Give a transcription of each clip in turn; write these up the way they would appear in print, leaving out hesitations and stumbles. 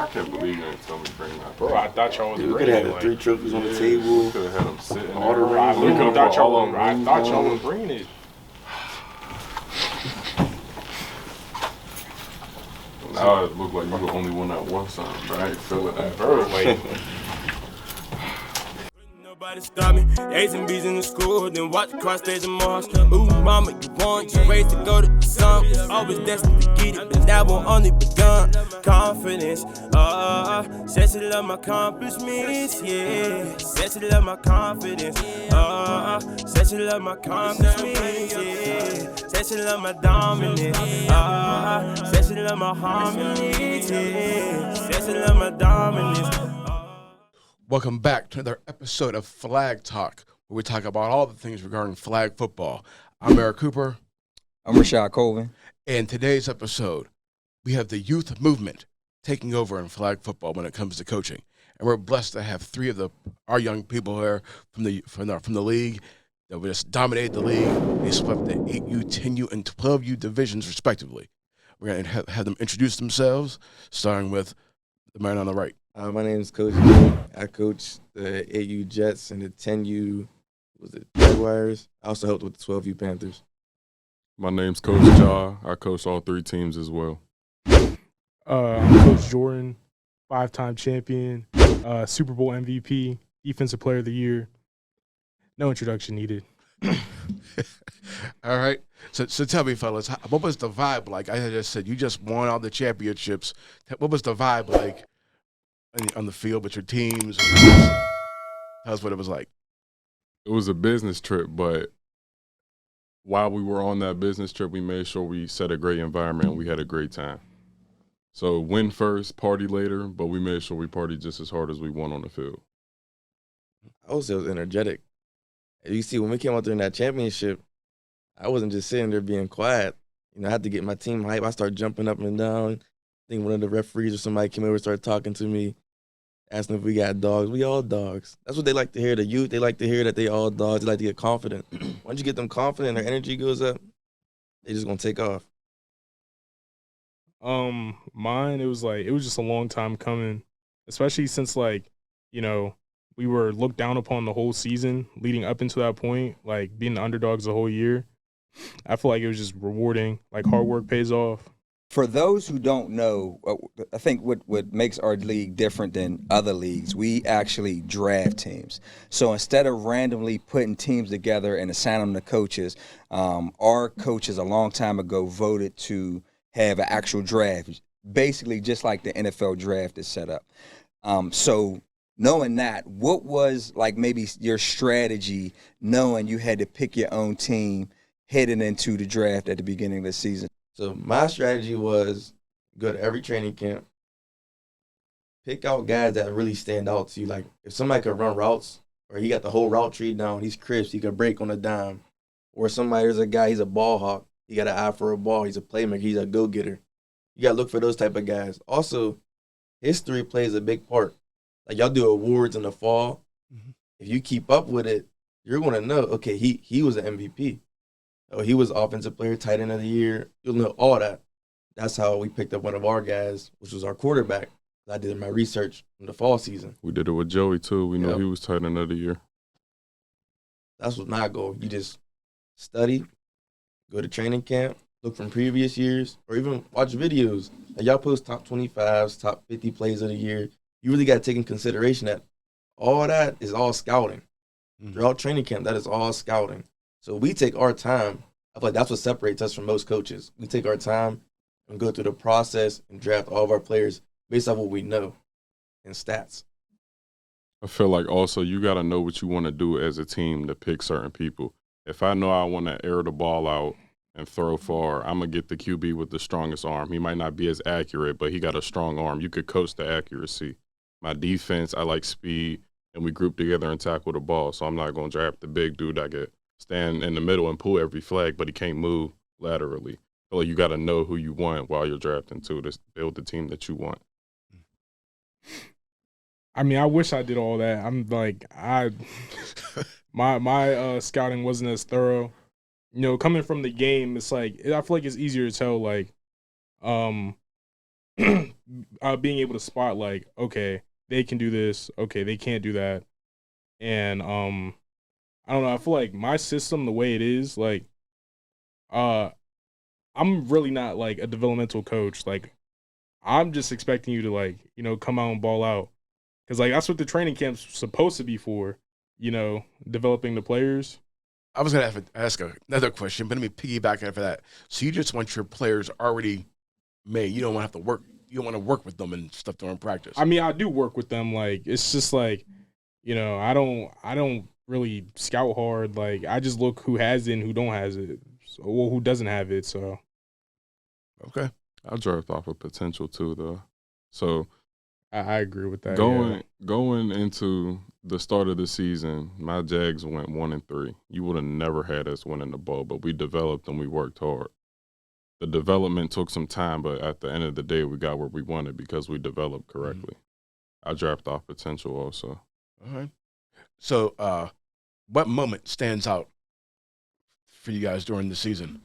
I can't believe you didn't tell me to bring that. Bro, I thought y'all was We could bringing have it. had the Like, 3 trophies on the We table. could have had them sitting All the there. rings. We could have put all of them. I thought y'all was bringing it. Now it looked like you the only one that won something, but I ain't feeling that. Bro, like, Nobody stop me. A's and B's in the school, then watch the cross stage and Mars. Ooh, mama, you want your raised to go to the sun. Always destined to get it, but that won't only begun. Confidence, said she love my accomplishments, yeah. Said she love my confidence, said she love my accomplishments, yeah. Said she love my dominance, said she love my harmonies, yeah. Said she love my dominance. Welcome back to another episode of Flag Talk, where we talk about all the things regarding flag football. I'm Eric Cooper. I'm Rashad Colvin. And today's episode, we have the youth movement taking over in flag football when it comes to coaching. And we're blessed to have 3 of our young people here from the league that just dominated the league. They swept the 8U, 10U, and 12U divisions respectively. We're going to have them introduce themselves, starting with the man on the right. My name is Coach Lee. I coach the 8U Jets and the 10U Jaguars. I also helped with the 12U Panthers. My name's Coach Ja. I coach all 3 teams as well. I'm Coach Jordan, 5-time champion, Super Bowl MVP, Defensive Player of the Year. No introduction needed. All right. So tell me, fellas, what was the vibe like? I just said you just won all the championships. What was the vibe like on the field with your teams? Tell us what it was like. It was a business trip, but while we were on that business trip, we made sure we set a great environment and we had a great time. So win first, party later, but we made sure we partied just as hard as we won on the field. I would say it was energetic. You see, when we came out there in that championship, I wasn't just sitting there being quiet. You know, I had to get my team hype. I started jumping up and down. I think one of the referees or somebody came over and started talking to me, asking if we got dogs. We all dogs. That's what they like to hear. The youth, they like to hear that they all dogs. They like to get confident. Once you get them confident, their energy goes up, they just gonna take off. Mine, it was just a long time coming, especially since we were looked down upon the whole season leading up into that point, like being the underdogs the whole year. I feel like it was just rewarding. Like hard work pays off. For those who don't know, I think what makes our league different than other leagues, we actually draft teams. So instead of randomly putting teams together and assigning them to coaches, our coaches a long time ago voted to have an actual draft, basically just like the NFL draft is set up. So knowing that, what was like maybe your strategy knowing you had to pick your own team heading into the draft at the beginning of the season? So my strategy was go to every training camp, pick out guys that really stand out to you. Like if somebody could run routes or he got the whole route tree down, he's crisp, he could break on a dime. Or there's a guy, he's a ball hawk, he got an eye for a ball, he's a playmaker, he's a go-getter. You got to look for those type of guys. Also, history plays a big part. Like y'all do awards in the fall. Mm-hmm. If you keep up with it, you're going to know, okay, he was an MVP. Oh, he was offensive player, tight end of the year. You'll know all that. That's how we picked up one of our guys, which was our quarterback. I did my research in the fall season. We did it with Joey, too. We know he was tight end of the year. That's what my goal. You just study, go to training camp, look from previous years, or even watch videos. Like y'all post top 25s, top 50 plays of the year. You really got to take in consideration that all that is all scouting. Mm-hmm. Throughout training camp, that is all scouting. So we take our time. I feel like that's what separates us from most coaches. We take our time and go through the process and draft all of our players based off what we know and stats. I feel like also you got to know what you want to do as a team to pick certain people. If I know I want to air the ball out and throw far, I'm going to get the QB with the strongest arm. He might not be as accurate, but he got a strong arm. You could coach the accuracy. My defense, I like speed, and we group together and tackle the ball. So I'm not going to draft the big dude that could stand in the middle and pull every flag, but he can't move laterally. So like you got to know who you want while you're drafting too to build the team that you want. I mean, I wish I did all that. I'm like, my scouting wasn't as thorough. You know, coming from the game, it's like I feel like it's easier to tell like being able to spot like, okay, they can do this, okay, they can't do that, and I don't know. I feel like my system, the way it is, like, I'm really not like a developmental coach. Like, I'm just expecting you to like, come out and ball out, because like that's what the training camp's supposed to be for, developing the players. I was going to ask another question, but let me piggyback after that. So you just want your players already made. You don't want to have to work. You don't want to work with them and stuff during practice. I mean, I do work with them. Like, it's just like, I don't really scout hard. Like, I just look who has it and who don't has it, who doesn't have it. So, okay, I draft off of potential too, though. So I agree with that. Going into the start of the season, my Jags went 1-3. You would have never had us winning the ball, but we developed and we worked hard. The development took some time, but at the end of the day, we got where we wanted because we developed correctly. I draft off potential also. All right. So, what moment stands out for you guys during the season?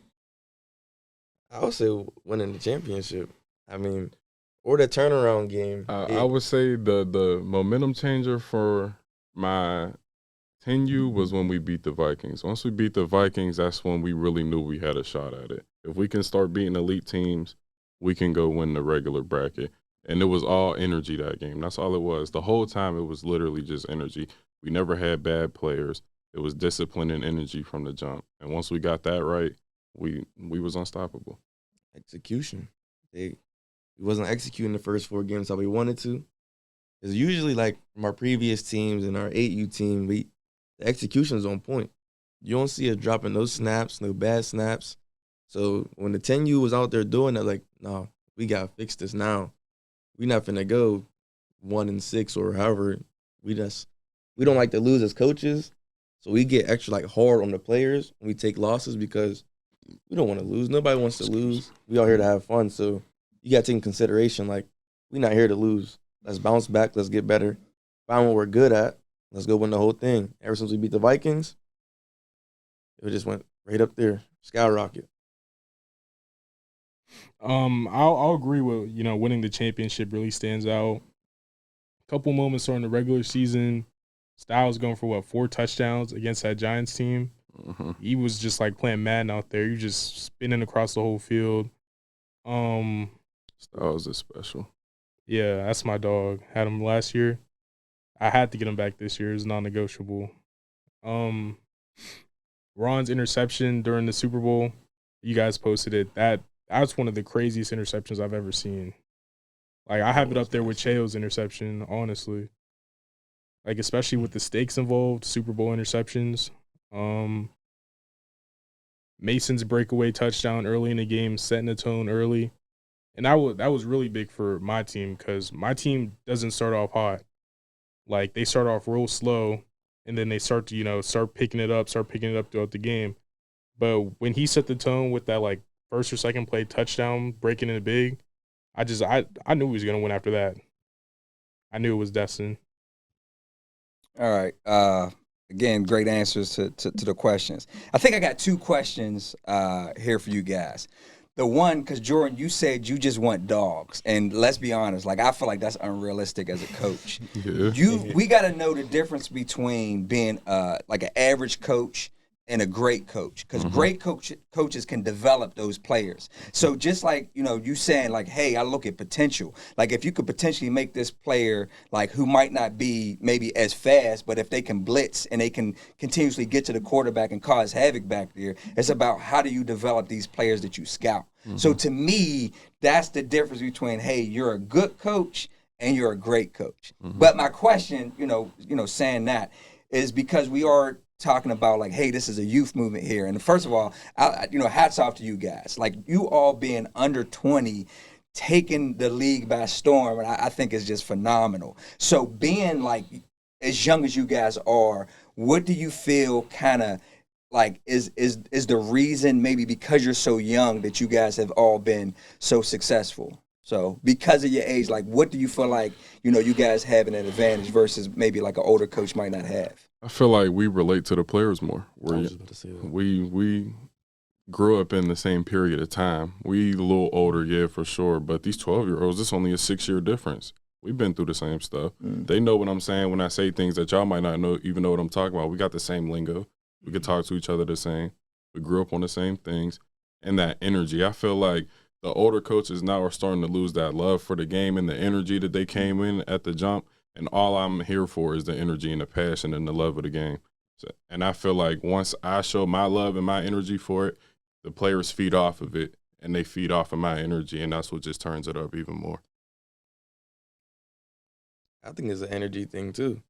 I would say winning the championship. I mean, or the turnaround game. I would say the momentum changer for my 10U was when we beat the Vikings. Once we beat the Vikings, that's when we really knew we had a shot at it. If we can start beating elite teams, we can go win the regular bracket. And it was all energy that game. That's all it was. The whole time it was literally just energy. We never had bad players. It was discipline and energy from the jump. And once we got that right, we was unstoppable. Execution. We wasn't executing the first 4 games how we wanted to. Because usually, like, from our previous teams and our 8U team, the execution's on point. You don't see us dropping no snaps, no bad snaps. So when the 10U was out there doing that, like, no, we got to fix this now. We not finna go 1-6 or however. We don't like to lose as coaches. So we get extra, like, hard on the players when we take losses because we don't want to lose. Nobody wants to lose. We all here to have fun. So you got to take in consideration, like, we're not here to lose. Let's bounce back. Let's get better. Find what we're good at. Let's go win the whole thing. Ever since we beat the Vikings, it just went right up there, skyrocket. I'll agree with, winning the championship really stands out. A couple moments during the regular season, Styles going for 4 touchdowns against that Giants team. Mm-hmm. He was just like playing Madden out there. You just spinning across the whole field. Styles is special. Yeah, that's my dog. Had him last year. I had to get him back this year. It's non-negotiable. Ron's interception during the Super Bowl, you guys posted it. That's one of the craziest interceptions I've ever seen. Like, I have it up there with Cheo's interception, honestly. Like, especially with the stakes involved, Super Bowl interceptions. Mason's breakaway touchdown early in the game, setting the tone early. And that was really big for my team because my team doesn't start off hot. Like, they start off real slow, and then they start to, start picking it up throughout the game. But when he set the tone with that, like, first or second play touchdown, breaking in big, I knew he was going to win after that. I knew it was destined. All right. Again, great answers to the questions. I think I got 2 questions here for you guys. The one, because Jordan, you said you just want dogs, and let's be honest, like I feel like that's unrealistic as a coach. Yeah. We got to know the difference between being like an average coach and a great coach, because great coaches can develop those players. So just like, you saying like, hey, I look at potential. Like if you could potentially make this player like who might not be maybe as fast, but if they can blitz and they can continuously get to the quarterback and cause havoc back there, it's about how do you develop these players that you scout. So to me, that's the difference between, hey, you're a good coach and you're a great coach. But my question, saying that is because we are talking about like, hey, this is a youth movement here. And first of all, hats off to you guys. Like you all being under 20, taking the league by storm, and I think is just phenomenal. So being like as young as you guys are, what do you feel kind of like is the reason maybe because you're so young that you guys have all been so successful? So because of your age, like what do you feel like, you guys have an advantage versus maybe like an older coach might not have? I feel like we relate to the players more. I was just about to say that. We grew up in the same period of time. We a little older, yeah, for sure. But these 12-year-olds, it's only a 6-year difference. We've been through the same stuff. They know what I'm saying when I say things that y'all might not even know what I'm talking about. We got the same lingo. We could talk to each other the same. We grew up on the same things. And that energy, I feel like the older coaches now are starting to lose that love for the game and the energy that they came in at the jump. And all I'm here for is the energy and the passion and the love of the game. So, and I feel like once I show my love and my energy for it, the players feed off of it, and they feed off of my energy, and that's what just turns it up even more. I think it's an energy thing too,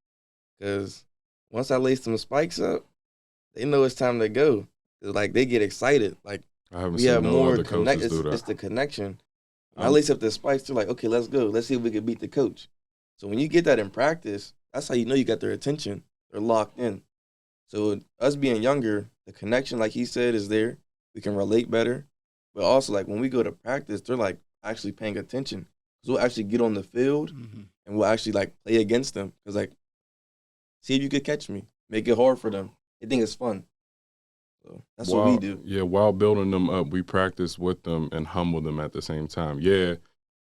because once I lace some spikes up, they know it's time to go. It's like they get excited. Like I haven't we seen have no more other connect. coaches do that. It's the connection. When I lace up the spikes, they're like, okay, let's go. Let's see if we can beat the coach. So when you get that in practice, that's how you know you got their attention. They're locked in. So us being younger, the connection, like he said, is there. We can relate better. But also, like, when we go to practice, they're, like, actually paying attention. Because we'll actually get on the field, and we'll actually, like, play against them. Because, like, see if you could catch me. Make it hard for them. They think it's fun. So that's what we do. Yeah, while building them up, we practice with them and humble them at the same time. Yeah,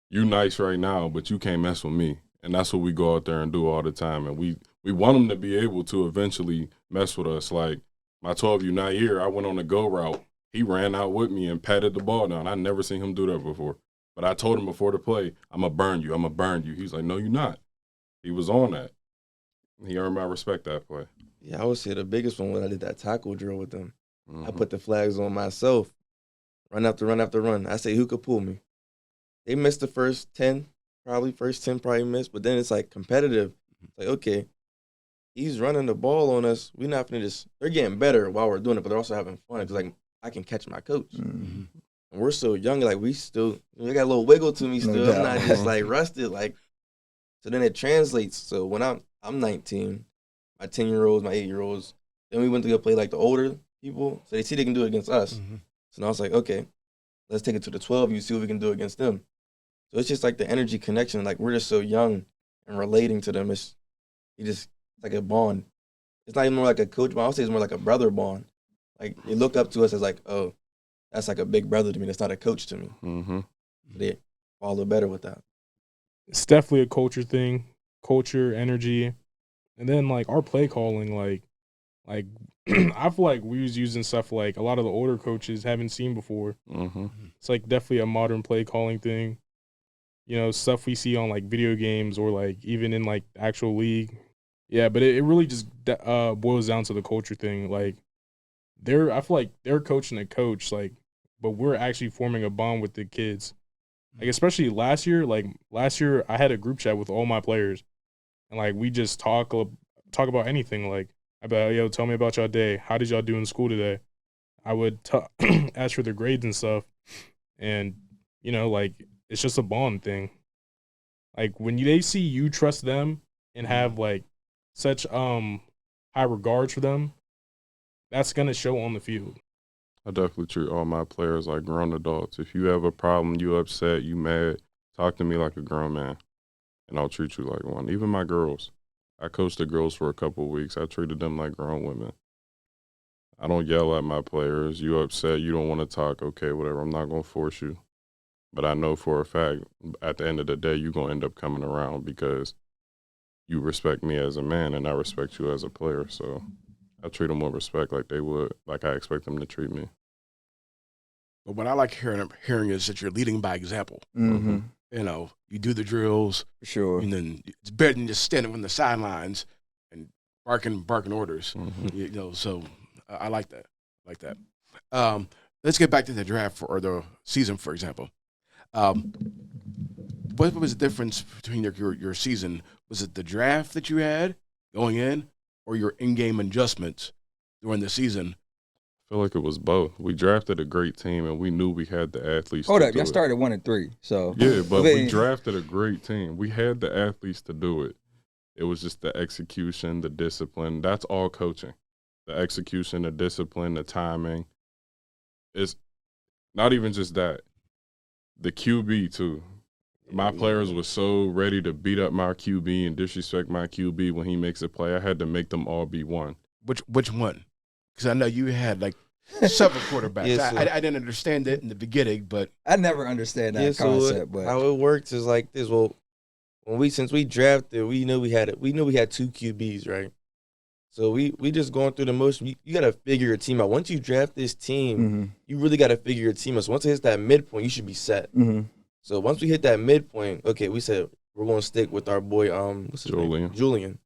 you nice right now, but you can't mess with me. And that's what we go out there and do all the time. And we want them to be able to eventually mess with us. Like, my 12U not here, I went on the go route. He ran out with me and patted the ball down. I never seen him do that before. But I told him before the play, I'm going to burn you. I'm going to burn you. He's like, no, you're not. He was on that. He earned my respect that play. Yeah, I would say the biggest one when I did that tackle drill with them. I put the flags on myself. Run after run after run. I say, who could pull me? They missed the first 10, probably. First 10 probably missed. But then it's, like, competitive. It's like, okay, he's running the ball on us. We're not going to just – they're getting better while we're doing it, but they're also having fun. Because, like, I can catch my coach. And we're so young, like, we got a little wiggle to me still. I'm not just, like, rusted. Like, so then it translates. So when I'm 19, my 10-year-olds, my 8-year-olds, then we went to go play, like, the older people. So they see they can do it against us. So now it's like, okay, let's take it to the 12. You see what we can do against them. So it's just, like, the energy connection. Like, we're just so young and relating to them. It's like a bond. It's not even more like a coach bond. I would say it's more like a brother bond. Like, they look up to us as like, oh, that's like a big brother to me. That's not a coach to me. They follow better with that. It's definitely a culture thing, culture, energy. And then, like, our play calling, like I feel like we was using stuff like a lot of the older coaches haven't seen before. It's, like, definitely a modern play calling thing. You know, stuff we see on, like, video games or, like, even in, like, actual league. Yeah, but it really just boils down to the culture thing. Like, I feel like they're coaching a coach, like, but we're actually forming a bond with the kids. Like, especially last year I had a group chat with all my players, and, like, we just talk about anything. Like, about, yo, tell me about y'all day. How did y'all do in school today? I would ask for their grades and stuff, and, you know, like, it's just a bond thing. Like, when they see you trust them and have, like, such high regards for them, that's going to show on the field. I definitely treat all my players like grown adults. If you have a problem, you upset, you mad, talk to me like a grown man, and I'll treat you like one. Even my girls. I coached the girls for a couple of weeks. I treated them like grown women. I don't yell at my players. You upset, you don't want to talk, okay, whatever. I'm not going to force you. But I know for a fact, at the end of the day, you're going to end up coming around because you respect me as a man and I respect you as a player. So I treat them with respect like they would, like I expect them to treat me. But what I like hearing is that you're leading by example. You know, you do the drills. For sure. And then it's better than just standing on the sidelines and barking orders. You know, so I like that. Let's get back to the draft or the season, for example. What was the difference between your season? Was it the draft that you had going in or your in-game adjustments during the season? I feel like it was both. We drafted a great team, and we knew we had the athletes Hold to up, do y'all it. started 1-3, so. Yeah, but we drafted a great team. We had the athletes to do it. It was just the execution, the discipline. That's all coaching. The execution, the discipline, the timing. It's not even just that. The QB, too. My players were so ready to beat up my QB and disrespect my QB when he makes a play. I had to make them all be one. Which one? Because I know you had, like, several quarterbacks. Yeah, so- I didn't understand it in the beginning, but I never understand that so concept. But how it works is like this. Well, since we drafted, we knew we had 2 QBs, right? So we just going through the motion. You got to figure your team out. Once you draft this team, you really got to figure your team out. So once it hits that midpoint, you should be set. So once we hit that midpoint, okay, we said we're going to stick with our boy, what's his name? Julian.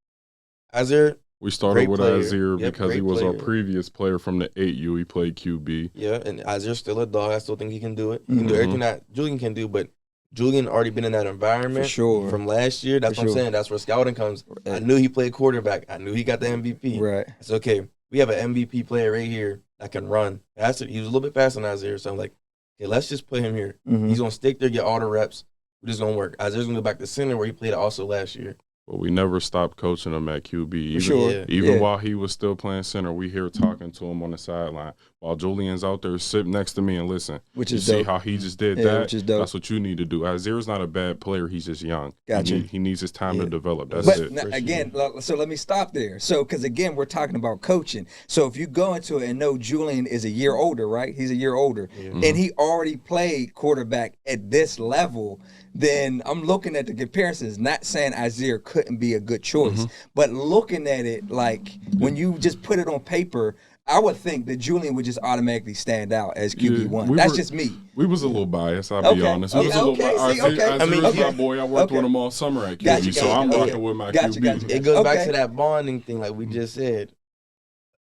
Azir. We started with player. Azir Yep, because he great was our player. previous player from the 8U. He played QB. Yeah, and Azir's still a dog. I still think he can do it. He can do everything that Julian can do, but Julian already been in that environment For sure. from last year. That's For what I'm sure. saying. That's where scouting comes. I knew he played quarterback. I knew he got the MVP. right. It's okay. We have an MVP player right here that can run. He was a little bit faster than Azir, so I'm like, okay, let's just put him here. He's going to stick there, get all the reps. We're just going to work. Azir's going to go back to center where he played also last year. But we never stopped coaching him at QB. sure. Even while he was still playing center, we here talking to him on the sideline. While Julian's out there sitting next to me and listen. Which you is see dope. how he just did Yeah, that? which is dope. That's what you need to do. Azir's not a bad player. He's just young. Gotcha. He needs his time to develop. That's But it. now, again, so let me stop there. So, because again, we're talking about coaching. So, if you go into it and know Julian is a year older, right? He's a year older, and he already played quarterback at this level. Then I'm looking at the comparisons. Not saying Azir couldn't be a good choice, but looking at it like when you just put it on paper, I would think that Julian would just automatically stand out as QB1. we That's were- just me. We was a little biased, I'll be Okay. honest. We was a little Okay. biased. See, okay. I mean, okay. my boy. I worked Okay. with him all summer at QB, Gotcha, so I'm gotcha. rocking with my Gotcha, QB. gotcha. It goes back Okay. to that bonding thing like we just said.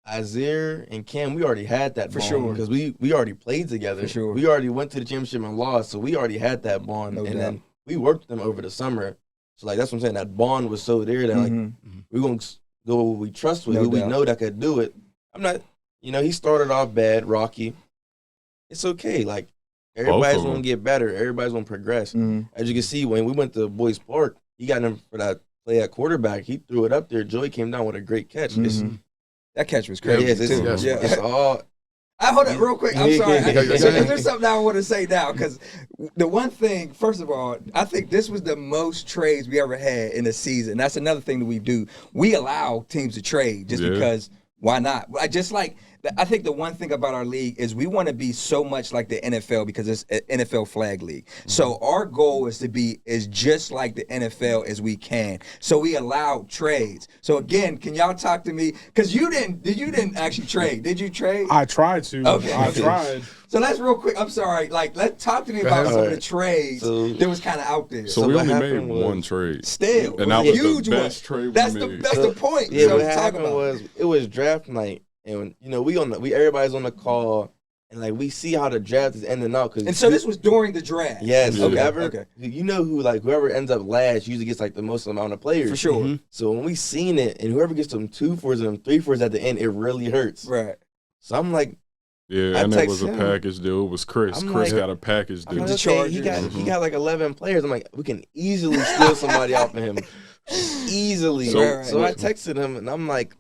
Azir and Cam, we already had that For bond. sure. Because we already played together. For sure. We already went to the championship and lost, so we already had that bond. No and doubt. then we worked them over the summer. So, like, that's what I'm saying. That bond was so there that, like, we're going to go with what we trust with, No who we doubt. know that could do it. I'm not, he started off bad, rocky. It's okay. Like, everybody's of going them. to get better. Everybody's going to progress. As you can see, when we went to Boys Park, he got him for that play at quarterback. He threw it up there. Joey came down with a great catch. That catch was crazy. Yes, too. it's, Yeah. it's all. Hold on real quick. I'm sorry. Is Yeah. there something I want to say now? Because the one thing, first of all, I think this was the most trades we ever had in a season. That's another thing that we do. We allow teams to trade just because why not? I think the one thing about our league is we want to be so much like the NFL because it's an NFL flag league. So our goal is to be as just like the NFL as we can. So we allow trades. So again, can y'all talk to me? Because you didn't actually trade. Did you trade? I tried to. Okay. I tried. So let's real quick. I'm sorry. Like, let's talk to me about some of the trades So- that was kind of out there. So we what only made happened was- one trade. Still, And that a was the huge best one. trade we That's made. the point. Yeah, So what I'm talking happened about. was it was draft night, and everybody's on the call, and like we see how the draft is ending out. And so this was during the draft. yes, Yeah. whoever whoever ends up last usually gets like the most amount of players For sure. So when we seen it, and whoever gets them 2-4s and them 3-4s at the end, it really hurts. Right. So I'm like, Yeah, I and it text was a him. package deal. It was Chris. I'm Chris like- got a package I'm deal. like, The okay, he Chargers. got like 11 players. I'm like, we can easily steal somebody off of him, easily. So- So I texted him, and I'm like,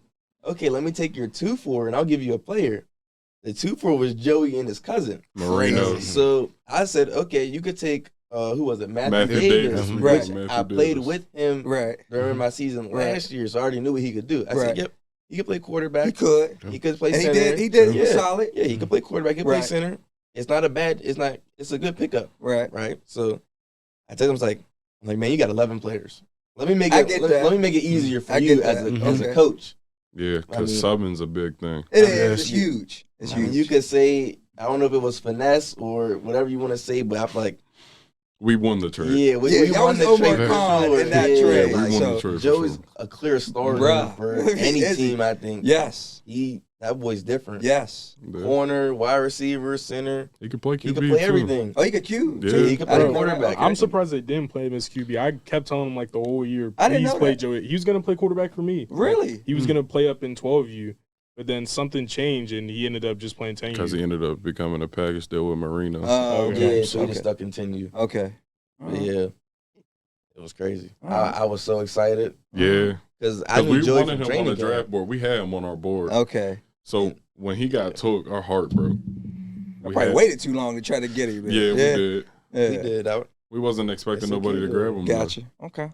okay, let me take your 2-4, and I'll give you a player. The 2-4 was Joey and his cousin. Marino. So I said, okay, you could take who was it? Matthew Davis. Davis. Right. Which Matthew I played Davis. with him Right. during my season Right. last year, so I already knew what he could do. I Right. said, yep, he could play quarterback. He could. He could play And he center. did. He did. He was Yeah. solid. Yeah, he could play quarterback. He could play Right. center. It's not a bad. It's a good pickup, Right. right? So I told him, I'm like, man, you got 11 players. Let me make I it. get Let, that. let me make it easier for I you get as that. as a Okay. coach. Yeah, I because mean- subbing's a big thing. It is. mean, It's huge. It's I mean, huge. you could say, I don't know if it was finesse or whatever you want to say, but I'm like, We won the trade. yeah, we y'all won was the trade. overcome for in that sure. trade. we won So, the trade for Joey's sure. a clear starter Bruh. for He any is. team, I think. yes. That boy's different. Yes. Yeah. Corner, wide receiver, center. He could play QB He can play too. everything. Oh, he could cue. Yeah. So he can I play didn't know that. quarterback. I'm surprised they didn't play him as QB. I kept telling him like the whole year, I didn't please know play that. Joey. He was gonna play quarterback for me. Really? He was gonna play up in 12U, but then something changed and he ended up just playing 10U. Because he ended up becoming a package deal with Marino. Oh, okay. Yeah, so he Okay. just stuck continue. Okay. But yeah, it was crazy. Alright. I was so excited Yeah. because I Because knew we Joey wanted from him on training the camp. draft board. We had him on our board. Okay. So when he got took, our heart broke. I We probably had- waited too long to try to get him. Yeah, we did. Yeah. We did. We wasn't expecting It's nobody okay, to though. grab him. though. Gotcha. Okay.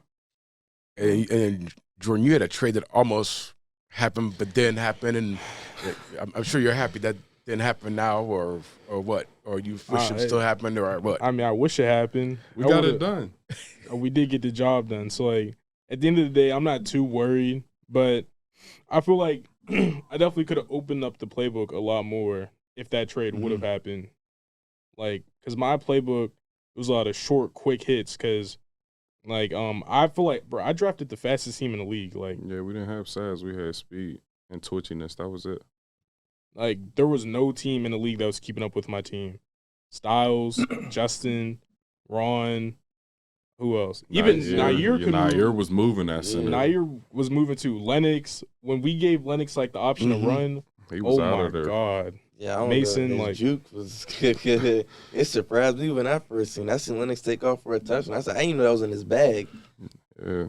And Jordan, you had a trade that almost happened but didn't happen, and I'm sure you're happy that didn't happen now, or what? Or you wish it still happened, or what? I mean, I wish it happened. We got it done. We did get the job done. So, like, at the end of the day, I'm not too worried. But I feel like I definitely could have opened up the playbook a lot more if that trade would have happened. Like, because my playbook was a lot of short, quick hits. Because, like, I feel like, bro, I drafted the fastest team in the league. Like, Yeah, we didn't have size. We had speed and twitchiness. That was it. Like, there was no team in the league that was keeping up with my team. Styles, Justin, Ron, who else? Even Nair could move. Nair was moving that center. Nair was moving too. Lennox, when we gave Lennox, like, the option to run, He was out my of there. God. Yeah, I don't Mason, know. like- Juke was it surprised me when I first seen. I seen Lennox take off for a touchdown. I said, I didn't know that was in his bag. Yeah,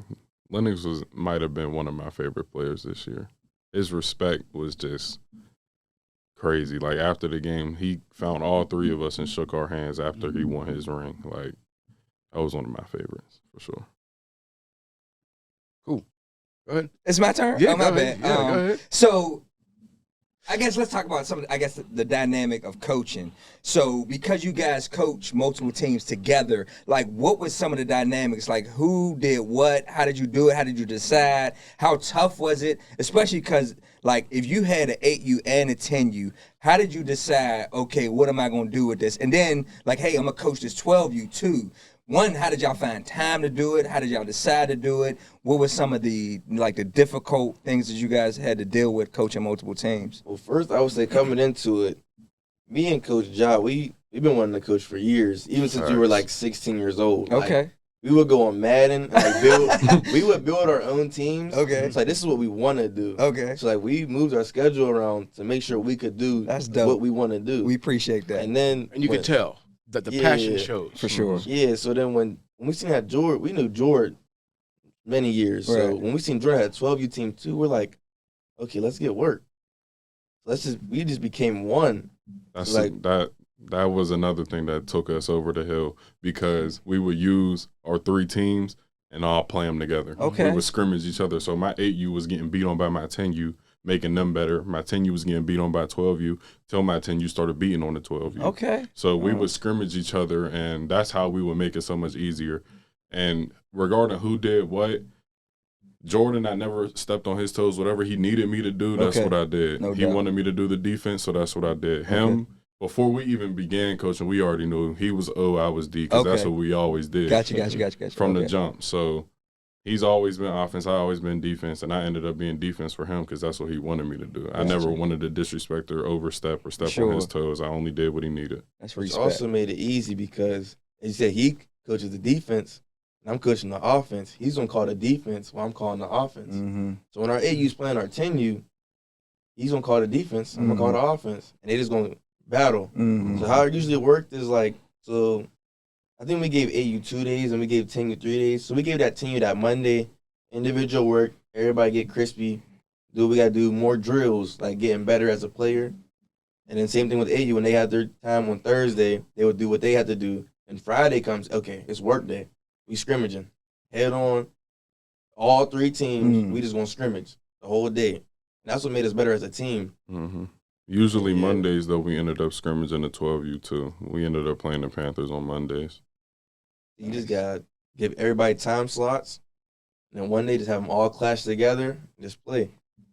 Lennox might have been one of my favorite players this year. His respect was just crazy. Like, after the game, he found all three of us and shook our hands after he won his ring. Like, that was one of my favorites for sure. Go ahead. It's my turn? Yeah, Oh, my go ahead. bad. Yeah, go ahead. So, I guess let's talk about the dynamic of coaching. So, because you guys coach multiple teams together, like, what was some of the dynamics? Like, who did what? How did you do it? How did you decide? How tough was it? Especially because, like, if you had an 8U and a 10U, how did you decide, okay, what am I going to do with this? And then, like, hey, I'm going to coach this 12U too. One, how did y'all find time to do it? How did y'all decide to do it? What were some of the, like, the difficult things that you guys had to deal with coaching multiple teams? Well, first, I would say coming into it, me and Coach Ja, we've been wanting to coach for years, even since we were like 16 years old. Okay. Like, we would go on Madden, like we would build our own teams. Okay. It's like, this is what we want to do. Okay. So, like, we moved our schedule around to make sure we could do That's dope. what we want to do. We appreciate that. And you could tell that the passion shows. For sure. Yeah, so then when we seen that Jordan, we knew Jordan many years. So Right. when we seen Jordan had a 12U team too, we're like, okay, let's get work. We just became one. That's Like- that was another thing that took us over the hill because we would use our three teams and all play them together. Okay. We would scrimmage each other. So my 8U was getting beat on by my 10U, making them better. My 10U was getting beat on by 12U till my 10U started beating on the 12U. Okay. So we would scrimmage each other, and that's how we would make it so much easier. And regarding who did what, Jordan, I never stepped on his toes. Whatever he needed me to do, that's Okay. what I did. No He doubt. wanted me to do the defense, so that's what I did. Him, before we even began coaching, we already knew he was O, I was D, because that's Okay. what we always did Gotcha. from the Okay. jump. So he's always been offense, I always been defense, and I ended up being defense for him because that's what he wanted me to do. I never wanted to disrespect or overstep or step Sure. on his toes. I only did what he needed. That's Which respect. also made it easy because, as you said, he coaches the defense, and I'm coaching the offense. He's going to call the defense while I'm calling the offense. Mm-hmm. So when our 8U's playing our 10U, he's going to call the defense, I'm going to call the offense, and they just going to battle. Mm-hmm. So how it usually worked is like, so I think we gave 8U 2 days and we gave 10U 3 days. So we gave that 10U that Monday, individual work, everybody get crispy, do what we got to do, more drills, like getting better as a player. And then same thing with 8U, when they had their time on Thursday, they would do what they had to do. And Friday comes, okay, it's work day. We scrimmaging, head on, all three teams, we just going to scrimmage the whole day. And that's what made us better as a team. Mm-hmm. Usually Yeah. Mondays, though, we ended up scrimmaging the 12U too. We ended up playing the Panthers on Mondays. You just got to give everybody time slots. And then one day just have them all clash together and just play.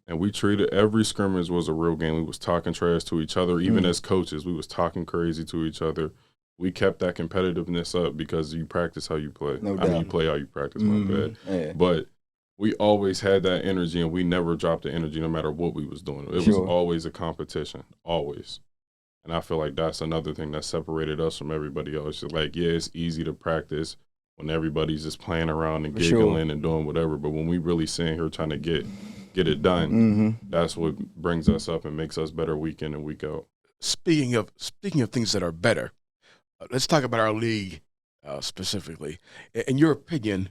And we treated every scrimmage was a real game. We was talking trash to each other. Even as coaches, we was talking crazy to each other. We kept that competitiveness up because you practice how you play. No I mean, doubt. you play how you practice, my bad. Yeah. But we always had that energy, and we never dropped the energy no matter what we was doing. It Sure. was always a competition, always. And I feel like that's another thing that separated us from everybody else. Just like, yeah, it's easy to practice when everybody's just playing around and For sure. giggling and doing whatever. But when we really sitting here trying to get it done, Mm-hmm. that's what brings us up and makes us better week in and week out. Speaking of things that are better, let's talk about our league specifically. In your opinion,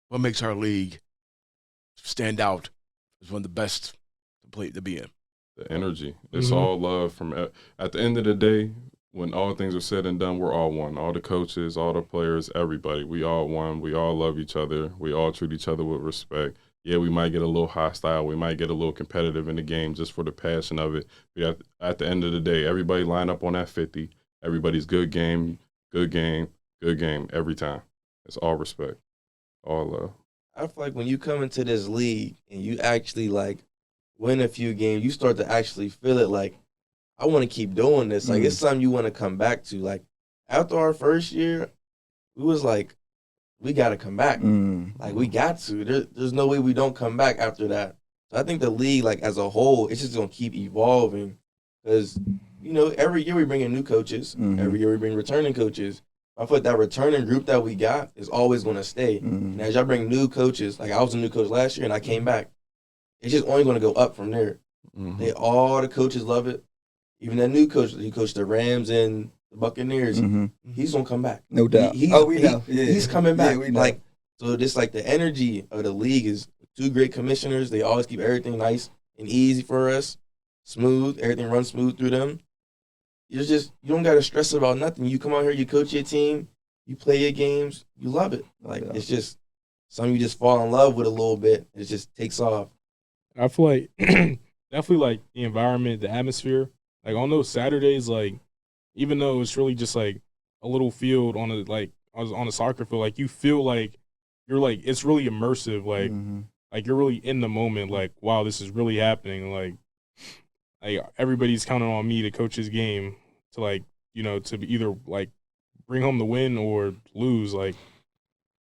what makes our league stand out as one of the best to be in? The energy. It's Mhm. all love from at the end of the day, when all things are said and done, we're all one. All the coaches, all the players, everybody. We all one. We all love each other. We all treat each other with respect. Yeah, we might get a little hostile. We might get a little competitive in the game just for the passion of it. But at the end of the day, everybody line up on that 50. Everybody's good game every time. It's all respect, all love. I feel like when you come into this league and you actually like win a few games, you start to actually feel it like, I want to keep doing this. Like, it's something you want to come back to. Like, after our first year, we was like, we got to come back. Like, we got to. There's no way we don't come back after that. So I think the league, like, as a whole, it's just going to keep evolving because, you know, every year we bring in new coaches. Every year we bring returning coaches. I feel like that returning group that we got is always going to stay. And as y'all bring new coaches, like I was a new coach last year and I came back, it's just only going to go up from there. All the coaches love it. Even that new coach, he coached the Rams and the Buccaneers. He's gonna come back, no doubt. We know. He's coming back. Yeah, like so, this like the energy of the league is two great commissioners. They always keep everything nice and easy for us, smooth. Everything runs smooth through them. You don't gotta stress about nothing. You come out here, you coach your team, you play your games, you love it. Like it's just something you just fall in love with a little bit. It just takes off. I feel like definitely like the environment, the atmosphere. Like on those Saturdays, like even though it's really just like a little field on a soccer field, like you feel like you're like it's really immersive, like you're really in the moment, like wow, this is really happening. Like everybody's counting on me to coach this game to like to be either like bring home the win or lose. Like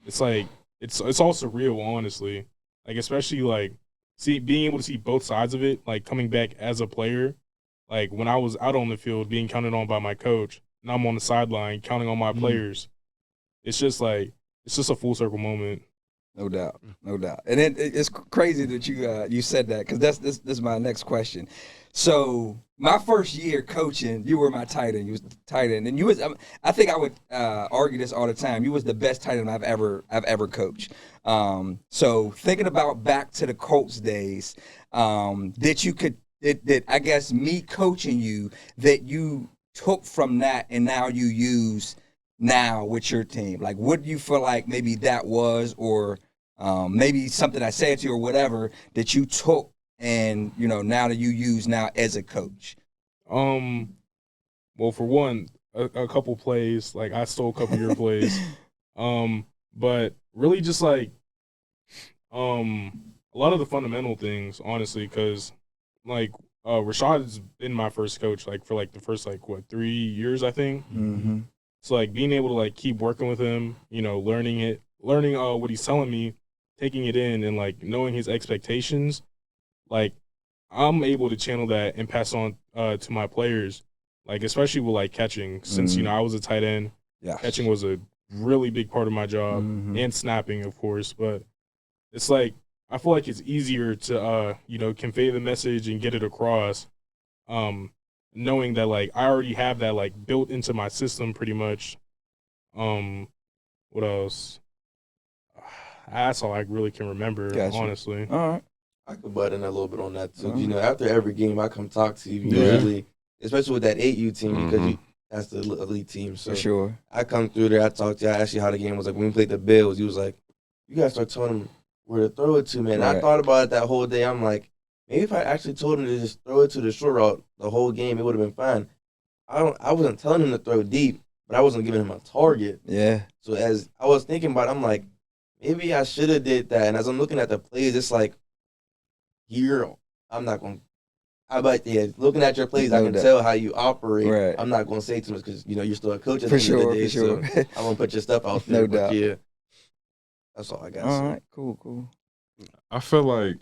it's all surreal, honestly. Like especially like being able to see both sides of it, like coming back as a player. Like when I was out on the field being counted on by my coach, and I'm on the sideline counting on my players, it's just a full circle moment. No doubt, no doubt. And it's crazy that you said that because this is my next question. So my first year coaching, you were my tight end. You was the tight end, and you was. I think I would argue this all the time. You was the best tight end I've ever coached. So thinking about back to the Colts days, that I guess me coaching you that you took from that and now you use now with your team? Like, what do you feel like maybe that was, or maybe something I said to you or whatever that you took and now that you use now as a coach? Well, for one, a couple plays, like I stole a couple of your plays, but really just like a lot of the fundamental things, honestly, because like Rashad has been my first coach like for like the first 3 years, I think. So like being able to like keep working with him, learning what he's telling me, taking it in, and like knowing his expectations, like I'm able to channel that and pass on to my players, like especially with like catching, since I was a tight end. Catching was a really big part of my job, and snapping, of course. But it's like I feel like it's easier to convey the message and get it across, knowing that like I already have that like built into my system pretty much. What else? That's all I really can remember, honestly. All right. I could butt in a little bit on that too. After every game, I come talk to you usually, especially with that 8U team because that's the elite team. So for sure, I come through there, I talk to you, I ask you how the game was. Like when we played the Bills, you was like, you guys start telling them where to throw it to, man. Right. I thought about it that whole day. I'm like, maybe if I actually told him to just throw it to the short route the whole game, it would have been fine. I wasn't telling him to throw deep, but I wasn't giving him a target. Yeah. So as I was thinking about it, I'm like, maybe I should have did that. And as I'm looking at the plays, it's like, I'm not going to, looking at your plays, I can tell how you operate. Right. I'm not going to say too much because, you're still a coach at the end of the day. So I'm going to put your stuff out there. No doubt. Yeah. That's all I got. All right, cool. I feel like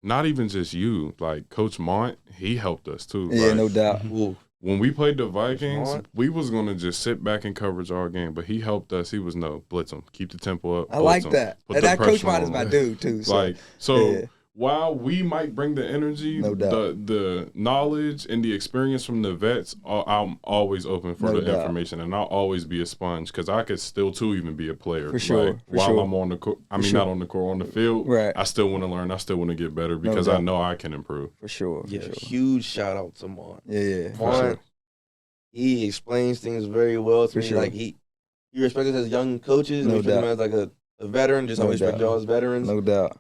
not even just you, like Coach Mont, he helped us too. Yeah, like, no doubt. When we played the Vikings, we was going to just sit back and coverage all game, but he helped us. He was blitz them, keep the tempo up. I like that. And that Coach Mont is my dude too. So. While we might bring the energy, the knowledge, and the experience from the vets, I'm always open for the information, and I'll always be a sponge because I could still too even be a player. For sure. Like, while I'm on the court, not on the court, on the field. Right. I still want to learn. I still want to get better because I know I can improve. For sure. Yeah. Huge shout out to Mont. Yeah. Mont, he explains things very well to me. Sure. Like he respects us as young coaches. No and doubt. Him as like a veteran. Just how we respect y'all as veterans. No doubt.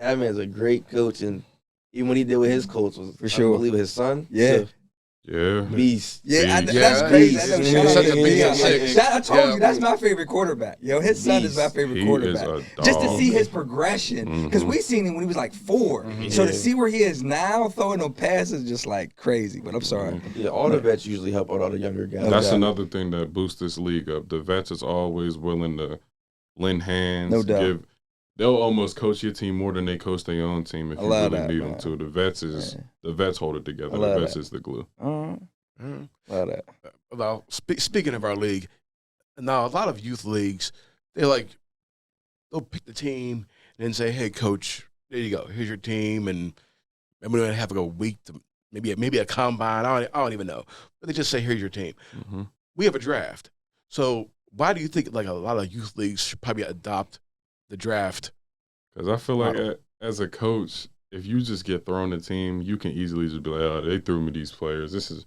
that man's a great coach, and even what he did with his coach was For sure. unbelievable. His son, Yeah. Yeah. beast. Yeah, Beast. that's Yeah, crazy. I know. beast. Shout out Such to a Leon. beast. Like, I told Yeah. you that's my favorite quarterback. Yo, his son is my Beast. favorite He is quarterback. a Just to dog. see his progression, because we seen him when he was like 4. So to Yeah. see where he is now, throwing them passes, just like crazy. But I'm sorry. Yeah, all the vets usually help out all the younger guys. That's doubt. another thing that boosts this league up. The vets is always willing to lend hands. No doubt. They'll almost coach your team more than they coach their own team if I you love really that, need man. them to. The vets hold it together. I The love vets that. is the glue. Love that. Well, speaking of our league, now a lot of youth leagues, they'll pick the team and then say, "Hey, coach, there you go. Here's your team," and we're gonna have like a week to maybe a combine. I don't even know, but they just say, "Here's your team." Mm-hmm. We have a draft, so why do you think like a lot of youth leagues should probably adopt the draft? Because I feel like as a coach, if you just get thrown a team, you can easily just be like, "Oh, they threw me these players.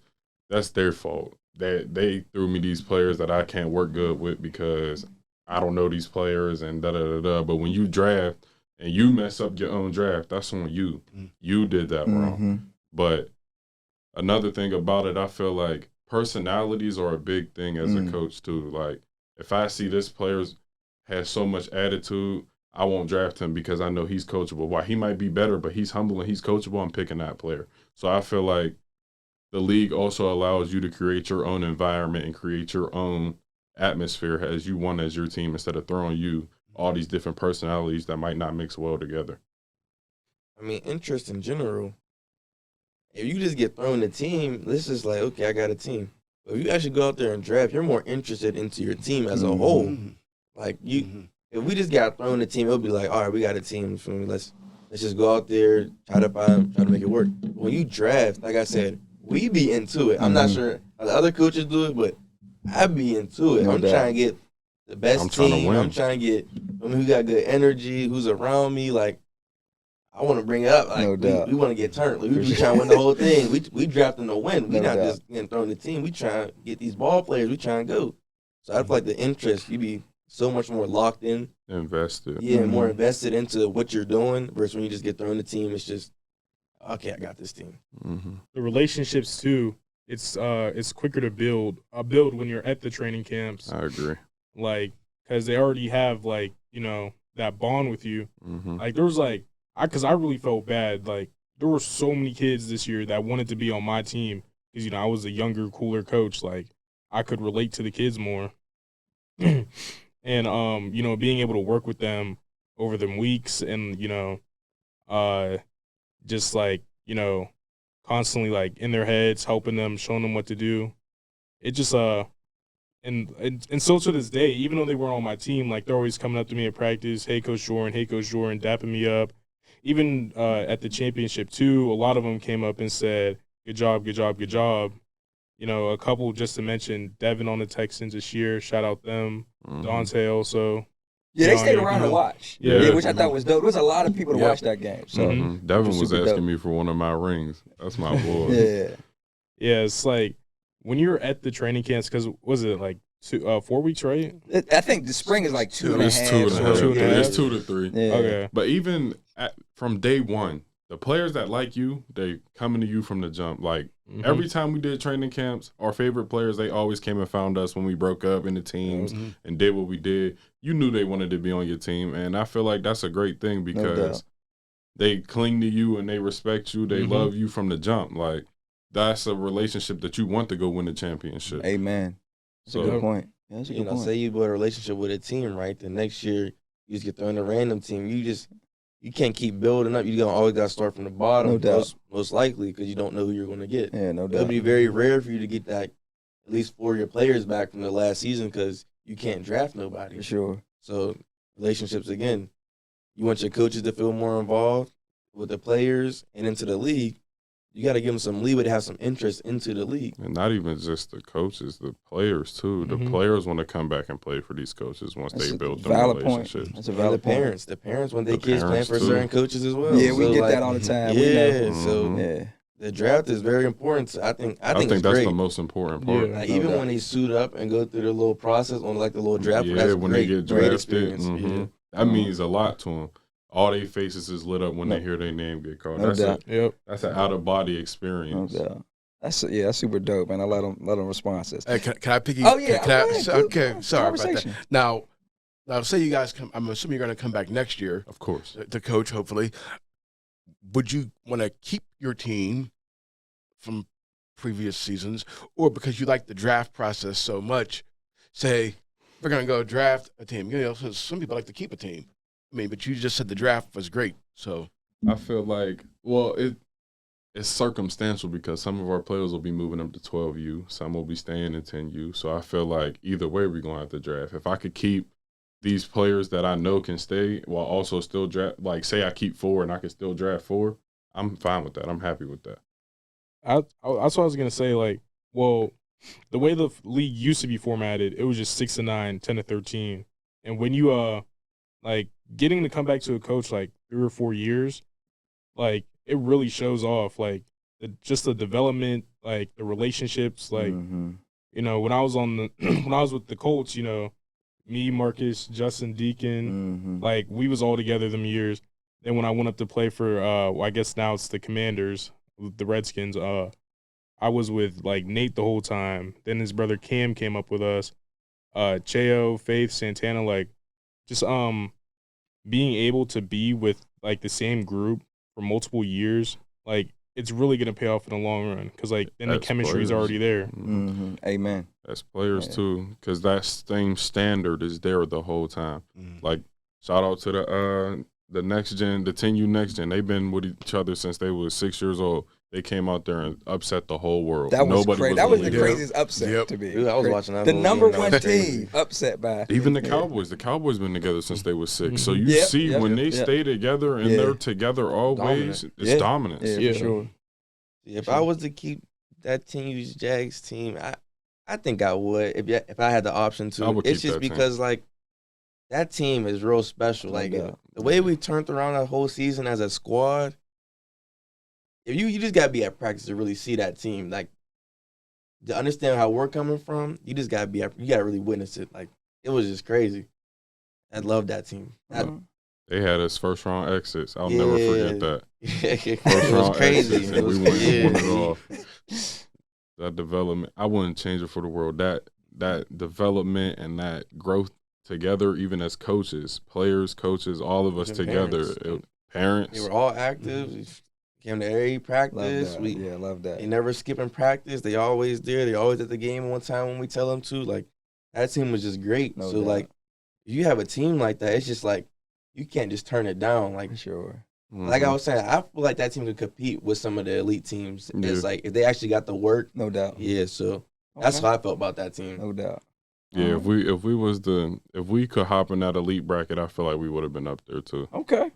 That's their fault. They threw me these players that I can't work good with because I don't know these players and da da da da." But when you draft and you mess up your own draft, that's on you. You did that wrong. But another thing about it, I feel like personalities are a big thing as a coach too. Like if I see this player has so much attitude, I won't draft him because I know he's coachable. Why? He might be better, but he's humble and he's coachable. I'm picking that player. So I feel like the league also allows you to create your own environment and create your own atmosphere as you want as your team instead of throwing you all these different personalities that might not mix well together. I mean, interest in general. If you just get thrown a team, this is like, okay, I got a team. But if you actually go out there and draft, you're more interested into your team as a whole. Like if we just got thrown a team, it'll be like, all right, we got a team. Let's just go out there, try to make it work. But when you draft, like I said, we be into it. I'm not sure how the other coaches do it, but I be into it. I'm trying to get the best team. I'm trying to get who got good energy, who's around me. Like, I want to bring it up. Like, we want to get turned. Like, we be trying to win the whole thing. We drafting to win. We not just getting thrown the team. We trying to get these ball players. We trying to go. So I feel like the interest, you be so much more locked in. Invested. Yeah, more invested into what you're doing versus when you just get thrown the team, it's just, okay, I got this team. The relationships too. It's quicker to build when you're at the training camps. I agree. Like, because they already have like that bond with you. Like there was because I really felt bad. Like there were so many kids this year that wanted to be on my team because I was a younger, cooler coach. Like I could relate to the kids more, and being able to work with them over them weeks and just constantly like in their heads, helping them, showing them what to do. It just and so to this day, even though they weren't on my team, like they're always coming up to me at practice, hey Coach Jordan, dapping me up. Even at the championship too, a lot of them came up and said, good job, good job, good job. A couple just to mention, Devin on the Texans this year, shout out them. Dante also. Yeah, they stayed around to watch. Yeah, which I thought was dope. There was a lot of people to watch that game. So Devin was asking dope. me for one of my rings. That's my boy. Yeah, it's like when you're at the training camps, because was it like 4 weeks, right? I think the spring is like 2.5. It's 2.5. It's 2 to 3. Yeah. Okay. But even from day one, the players that like you, they coming to you from the jump. Like every time we did training camps, our favorite players, they always came and found us when we broke up in the teams and did what we did. You knew they wanted to be on your team, and I feel like that's a great thing because they cling to you and they respect you. They love you from the jump. Like that's a relationship that you want to go win the championship. Amen. That's a good point. Yeah, that's a good point. Say you build a relationship with a team, right? The next year you just get thrown a random team. You can't keep building up. You always got to start from the bottom. No doubt. Most likely because you don't know who you're going to get. Yeah, no doubt. It'll be very rare for you to get that at least 4 of your players back from the last season because you can't draft nobody. For sure. So relationships again. You want your coaches to feel more involved with the players and into the league. You got to give them some leeway to have some interest into the league. And not even just the coaches, the players too. The players want to come back and play for these coaches once they build them relationships. That's a valid point. The parents want their kids playing for certain coaches as well. Yeah, we get that all the time. Yeah, so the draft is very important. So I think that's great. the most important part. Like, even when they suit up and go through the little process on like the little draft, yeah, that's when great, they get great drafted, experience. Yeah. that means a lot to them. all their faces is lit up when No. they hear their name get called. No doubt. Yep. That's an out of body No experience. doubt. That's super dope, man. I let them respond to this. Hey, can I pick you? Oh, yeah, Can I, go ahead, dude. okay, sorry about that. Conversation. Now, say you guys come. I'm assuming you're going to come back next year Of course. to coach. Hopefully, would you want to keep your team from previous seasons, or because you like the draft process so much, say we're going to go draft a team? You know, so some people like to keep a team. I mean, but you just said the draft was great, so I feel like, it's circumstantial because some of our players will be moving up to 12U, some will be staying in 10U. So I feel like either way we're going to have to draft. If I could keep these players that I know can stay while also still draft, like say I keep 4 and I can still draft 4, I'm fine with that. I'm happy with that. That's what I was gonna say. Like, well, the way the league used to be formatted, it was just 6 to 9, 10 to 13, and when you like getting to come back to a coach like 3 or 4 years, like it really shows off. Like just the development, like the relationships. Like you know, when I was when I was with the Colts, you know, me, Marcus, Justin, Deacon, like we was all together them years. Then when I went up to play for, I guess now it's the Commanders, the Redskins. I was with like Nate the whole time. Then his brother Cam came up with us. Cheo, Faith, Santana, like just being able to be with like the same group for multiple years, like it's really gonna pay off in the long run because like then the That's chemistry is players. already there. Amen. As players too, because that same standard is there the whole time. Like shout out to the next gen, the 10U next gen. They've been with each other since they was 6 years old. They came out there and upset the whole world. That was Nobody crazy. That was the believing it. craziest upset to me. Dude, I was watching that The whole number game. That one was crazy. team upset by Even the Cowboys. The Cowboys been together since they was 6. So you Yep, see yep, when they yep. stay together and they're together always, it's dominance. Yeah, for sure. If I was to keep that team's Jags team, I think I would if I had the option I to. would It's keep just that team. because like that team is real special. Like doubt. the way we turned around that whole season as a squad. If you just gotta be at practice to really see that team, like to understand how we're coming from, you just gotta you gotta really witness it. Like it was just crazy. I love that team. They had us first round exits. I'll never forget that. It First was round crazy. exits, and we won it off. That development, I wouldn't change it for the world. That development and that growth together, even as coaches, players, coaches, all of us Even together, parents. They were all active. We came to every practice. Love that. They never skipping practice. They always there. They always at the game on time when we tell them to. Like that team was just great. No so doubt. like, if you have a team like that, it's just like you can't just turn it down. Like Sure. like I was saying, I feel like that team could compete with some of the elite teams. Yeah. It's like if they actually got the work. No doubt. Yeah. So that's Okay. how I felt about that team. No doubt. Yeah, if we could hop in that elite bracket, I feel like we would have been up there too. Okay.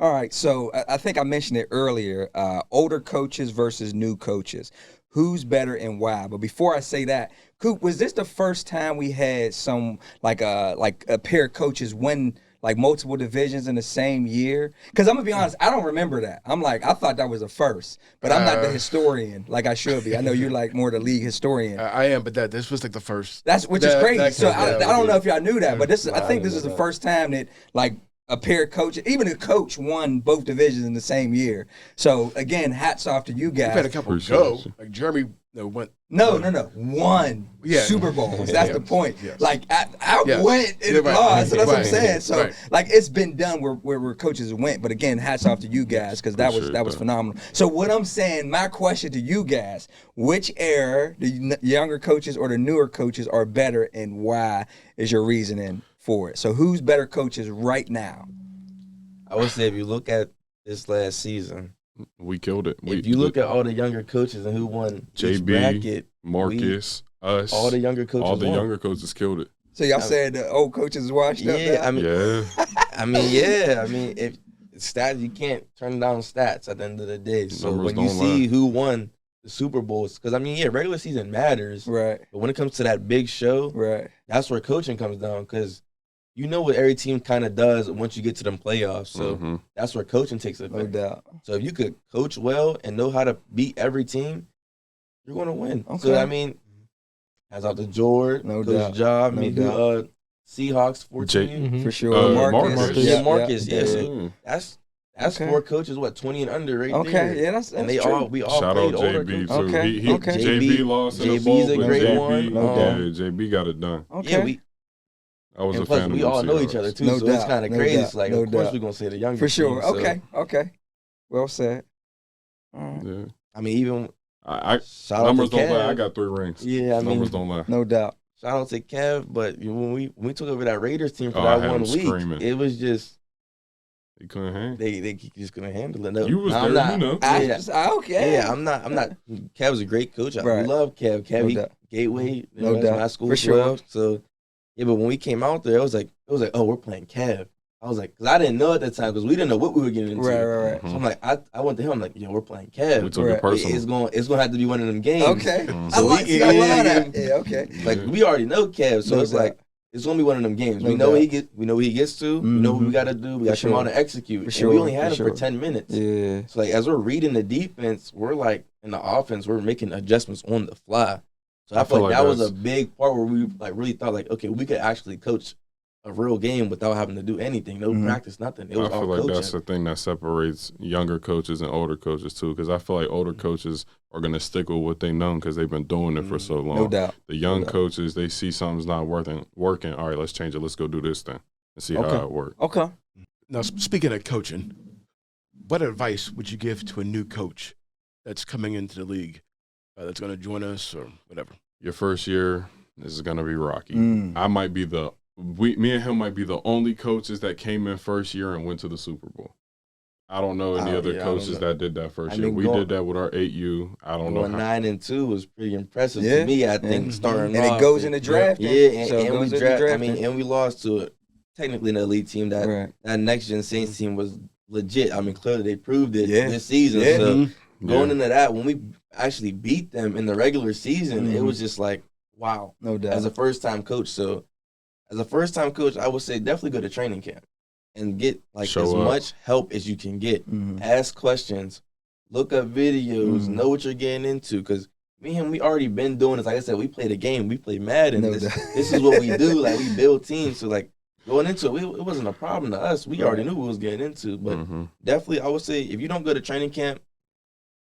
All right. So I think I mentioned it earlier. Older coaches versus new coaches. Who's better and why? But before I say that, Coop, was this the first time we had some like a pair of coaches win like multiple divisions in the same year? Because I'm gonna be honest, I don't remember that. I thought that was a first, but I'm not the historian like I should be. I know you're like more the league historian. I am. But this was like the first. Which is crazy. that So came- I don't know if y'all knew that, but I think this know is the that. first time that like a pair of coaches, even a coach, won both divisions in the same year. So again, hats off to you We've had a guys. couple Appreciate go. you. Like Jeremy went. No, won Yeah. Super Bowls. That's the point. Yes. Like I Yes. went and Yeah, right. lost. So that's what I'm Right. saying. So Right. like it's been done where coaches went. But again, hats off to you guys because that was Appreciate that. phenomenal. So what I'm saying, my question to you guys: which era, the younger coaches or the newer coaches, are better, and why is your reasoning for it? So who's better coaches right now? I would say if you look at this last season, We killed it. if you look at all the younger coaches and who won each JB, bracket, Marcus, us, all the younger coaches all the won. younger coaches killed it. So y'all said the old coaches is washed up. Yeah, now? I mean, if stats, you can't turn down stats at the end of the day. So Numbers when you don't see lie. who won the Super Bowls, because regular season matters, Right. but when it comes to that big show, Right. that's where coaching comes down. Because you know what every team kind of does once you get to them playoffs. So that's where coaching takes No effect. doubt. So if you could coach well and know how to beat every team, you're going to win. Okay. So I mean, as out to George, No Coach doubt. Job, No who doubt. Seahawks 14. Mhm. For sure. Marcus. Yeah, Marcus. Yeah, yeah. so that's Okay. 4 coaches, what, 20 and under right Okay, there. yeah, that's And they true. all Shout played out older JB coaches. too. Okay, He okay. JB lost in the JB's bowl, a but great JB, one. No doubt. yeah, JB got it done. Okay. Yeah, we I was and a plus fan we of all them know each Seahawks. other too, No so it's doubt, kind of no crazy. doubt, It's like, no of course, doubt. we're gonna say the younger For sure. team, so. Okay. Well said. All right. Yeah, I mean, even I shout out numbers to don't lie. Kev. I got 3 rings. Yeah, I mean, Numbers don't lie. No doubt. shout out to Kev. But when we took over that Raiders team for Oh, I that had one him week, screaming. it was just He couldn't hang. they just couldn't handle it. No, You was I'm there, not, you know. Okay. Yeah, I'm not. Kev's a great coach. I Right. love Kev. Kev, No he doubt. Gateway. No That's doubt. my school For as sure. well. So yeah, but when we came out there, it was like, oh, we're playing Kev. I was like, because I didn't know at the time, because we didn't know what we were getting into. Right. So I'm like, I went to him, I'm like, yo, we're playing Kev. We took Right. it personal. It's gonna have to be one of them games. Okay. Mhm. I So like we- I love yeah, that. Yeah, okay. Like we already know Kev, so No it's doubt. like it's gonna be one of them games. No We know doubt. we know what he gets to. We know what we Mhm. gotta do. We For got to come sure. out and execute. For And sure, we only had for him sure. for 10 minutes. Yeah. So like as we're reading the defense, we're like in the offense, we're making adjustments on the fly. So I feel like that was a big part where we like really thought like, okay, we could actually coach a real game without having to do anything, no Mhm. practice, nothing. It was I all feel like coaching. that's the thing that separates younger coaches and older coaches too, because I feel like older Mm-hmm. coaches are going to stick with what they know because they've been doing it for so long. No doubt. The young No doubt. coaches, they see something's not working. All right, let's change it. Let's go do this thing and see Okay. how it works. Okay. Now, speaking of coaching, what advice would you give to a new coach that's coming into the league, that's going to join us or whatever? Your first year, this is going to be rocky. Mm. I might be me and him might be the only coaches that came in first year and went to the Super Bowl. I don't know any other Yeah, I coaches don't know. that did that first I year. mean, We did that with our 8U. I don't know Going how. 9-2 was pretty impressive Yeah. to me. I think And- starting And off, it goes in the draft. Yeah, and, So it and goes we in the draft. I draft. mean, and we lost to technically an elite team. That Right. that next gen Saints team was legit. I mean, clearly they proved it Yeah. this season. Yeah. So Yeah. going into that, when we actually beat them in the regular season, it Mhm. was just like, wow. No doubt. As a first time coach, so as a first time coach, I would say definitely go to training camp and get like Show as up. much help as you can get. Mhm. Ask questions, look up videos, Mhm. know what you're getting into. Because me and him, we already been doing this. Like I said, we played a game, we play Madden. No This, doubt. this is what we do. Like we build teams. So like going into it, it wasn't a problem to us. We already knew what we was getting into. But Mhm. definitely, I would say if you don't go to training camp,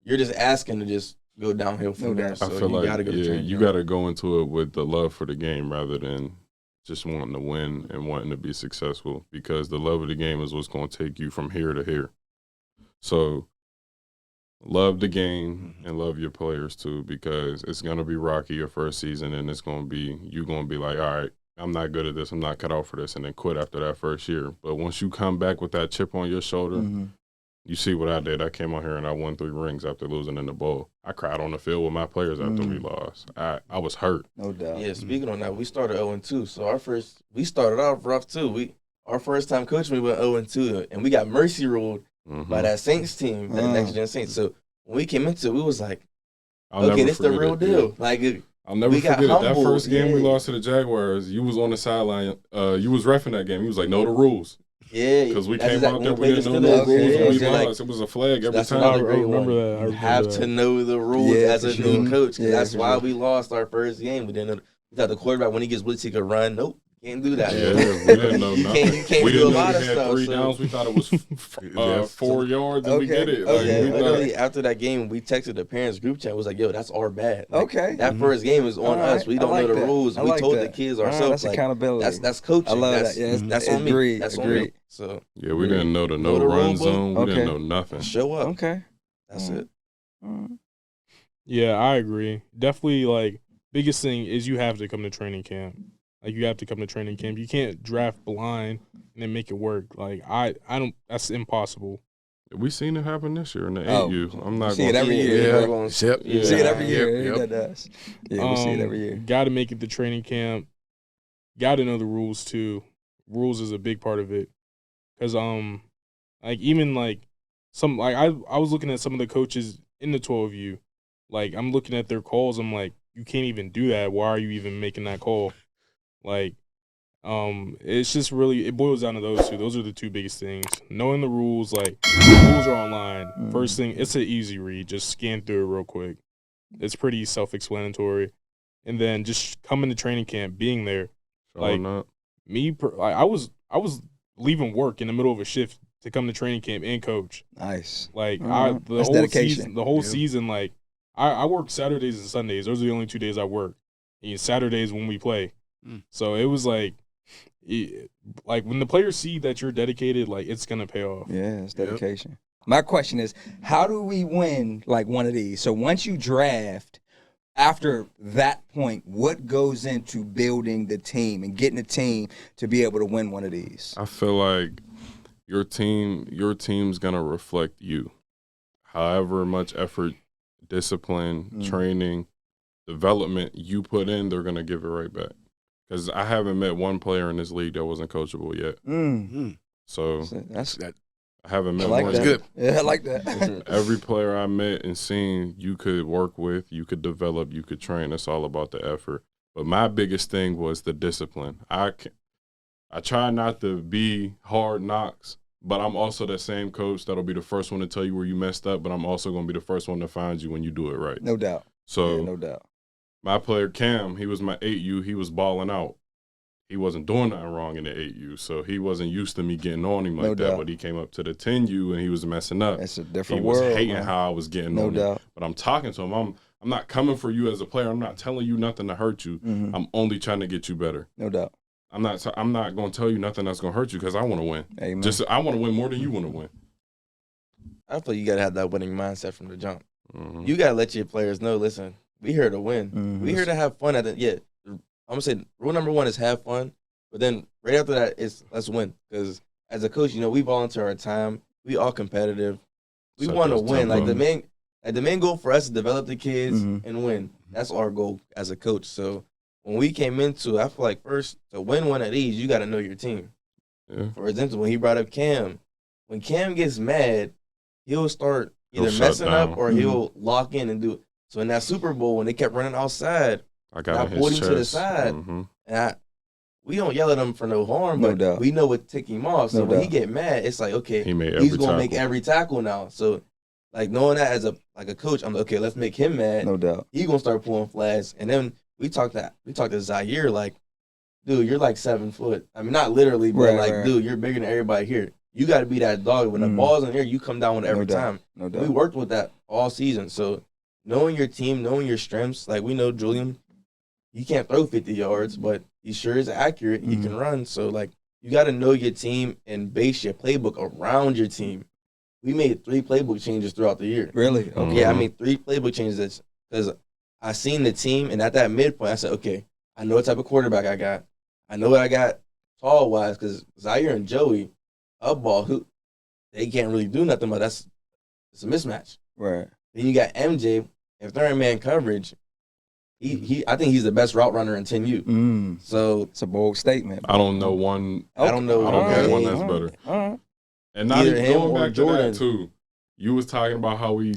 you're just asking to just go downhill from No there. doubt. So I feel you like gotta go to training you camp. got to go into it with the love for the game rather than just wanting to win and wanting to be successful, because the love of the game is what's going to take you from here to here. So love the game and love your players too, because it's going to be rocky your first season, and you're going to be like, all right, I'm not good at this, I'm not cut out for this, and then quit after that first year. But once you come back with that chip on your shoulder, Mhm. you see what I did. I came out here and I won 3 rings after losing in the bowl. I cried on the field with my players after we lost. I was hurt. No doubt. Yeah, speaking on that, we started 0-2. So we started off rough too. Our first time coaching, we went 0-2, and we got mercy ruled Mhm. by that Saints team, that next gen Saints. So when we came into it, we was like, I'll okay, never this the forget real it. deal. Yeah. Like I'll never we got forget it. That humbled, first game we yeah. lost to the Jaguars, you was on the sideline. You was reffing that game. You was like, know the rules. yeah, Because we that's came exactly out there, when we played didn't know the the Steelers. rules, and we Yeah, like, lost. It was a flag every that's time. another great remember one. that. I You remember have that. to know the rules Yeah, as for a sure. new coach. 'Cause Yeah, that's for why sure. we lost our first game. We didn't know. We thought the quarterback, when he gets blitz, he could run. Nope, can't do that. Yeah, we didn't know You nothing. can't we do a didn't know lot we of had stuff. 3 so- downs. We thought it was 4 yards, and we Okay, did it. okay, Like, we thought, Literally after that game, we texted the parents group chat. Was like, "Yo, that's our bad." Like, Okay. that first game is on All right. us. We I don't like know the that. rules. I We like told that. the kids All right, ourselves. that's like, accountability. that's coaching. I love that's, that. Yeah, that's on me. agreed, That's on agreed. me. So yeah, we didn't know the Know no the run rule book? zone. We didn't Okay. know nothing. show up. Okay. That's Mm. it. Yeah, I agree. Definitely, like, biggest thing is you have to come to training camp. Like, you have to come to training camp. You can't draft blind and then make it work. Like, I don't. That's impossible. We seen it happen this year in the Oh. 8U. I'm not See it going every Yeah, year. we're Yeah. gonna- Yep. We see it every Yeah. year. Yep. That does. Yeah, we see it every year. Got to make it to training camp. Got to know the rules too. Rules is a big part of it. Cause like even like some like I was looking at some of the coaches in the 12U. Like I'm looking at their calls. I'm like, you can't even do that. Why are you even making that call? Like, it's just really it boils down to those two. Those are the two biggest things. Knowing the rules. Like the rules are online. First thing, it's an easy read. Just scan through it real quick. It's pretty self-explanatory. And then just coming to training camp, being there. Showing up. I was leaving work in the middle of a shift to come to training camp and coach. Nice. Like That's the whole dedication. season, season, like I work Saturdays and Sundays. Those are the only 2 days I work. And Saturdays when we play. So it was like when the players see that you're dedicated, like it's gonna pay off. Yeah, it's dedication. My question is, how do we win like one of these? So once you draft, after that point, what goes into building the team and getting the team to be able to win one of these? I feel like your team's gonna reflect you. However much effort, discipline, training, development you put in, they're gonna give it right back. Because I haven't met one player in this league that wasn't coachable yet. So that's I haven't met I like one. that. good. Yeah, I like that. Every player I met and seen, you could work with, you could develop, you could train. It's all about the effort. But my biggest thing was the discipline. I try not to be hard knocks, but I'm also that same coach that'll be the first one to tell you where you messed up, but I'm also going to be the first one to find you when you do it right. No doubt. So Yeah, no doubt. my player Cam, he was my 8U. He was balling out. He wasn't doing nothing wrong in the 8U, so he wasn't used to me getting on him like No that. doubt. But he came up to the 10U and he was messing up. That's a He different was world. hating man. how I was getting No on him. doubt. But I'm talking to him. I'm not coming for you as a player. I'm not telling you nothing to hurt you. I'm only trying to get you better. No doubt. I'm not going to tell you nothing that's going to hurt you because I want to win. Amen. I want to win more than you want to win. I feel you got to have that winning mindset from the jump. You got to let your players know, listen, we here to win. We here to have fun. I'm going to say rule number one is have fun. But then right after that is let's win. Because as a coach, we volunteer our time. We all competitive. We Set want to those win. Like tempo. the main goal for us is develop the kids and win. That's our goal as a coach. So when we came into it, I feel like first to win one of these, you got to know your team. Yeah. For example, when he brought up Cam, when Cam gets mad, he'll start He'll either shut messing down. up or he'll lock in and do it. So in that Super Bowl, when they kept running outside, I got I in pulled his him chest. to the side. And we don't yell at him for no harm, No but doubt. we know what tick him off. So No when doubt. he get mad, it's like, okay, He made he's every gonna make tackle. every tackle now. So like knowing that as a coach, I'm like, okay, let's make him mad. No doubt. He gonna start pulling flags. And then we talked to Zaire, like, dude, you're like 7 foot. I mean, not literally, but Right. dude, you're bigger than everybody here. You got to be that dog. When the ball's in here, you come down with it every No doubt. time. No We doubt. worked with that all season. So knowing your team, knowing your strengths, like we know Julian, he can't throw 50 yards, but he sure is accurate. He can run. So like you got to know your team and base your playbook around your team. We made 3 playbook changes throughout the year. Really? Okay. Yeah, I made 3 playbook changes because I seen the team, and at that midpoint, I said, okay, I know what type of quarterback I got. I know what I got tall-wise because Zaire and Joey, up ball, they can't really do nothing, but it's a mismatch. Right. Then you got MJ. If they're in man coverage, I think he's the best route runner in 10U. So It's a bold statement. I don't know one. I don't know. I don't Okay. know one that's All better. right. All right. And not Either even him going or back to Jordan. that too. You was talking about how we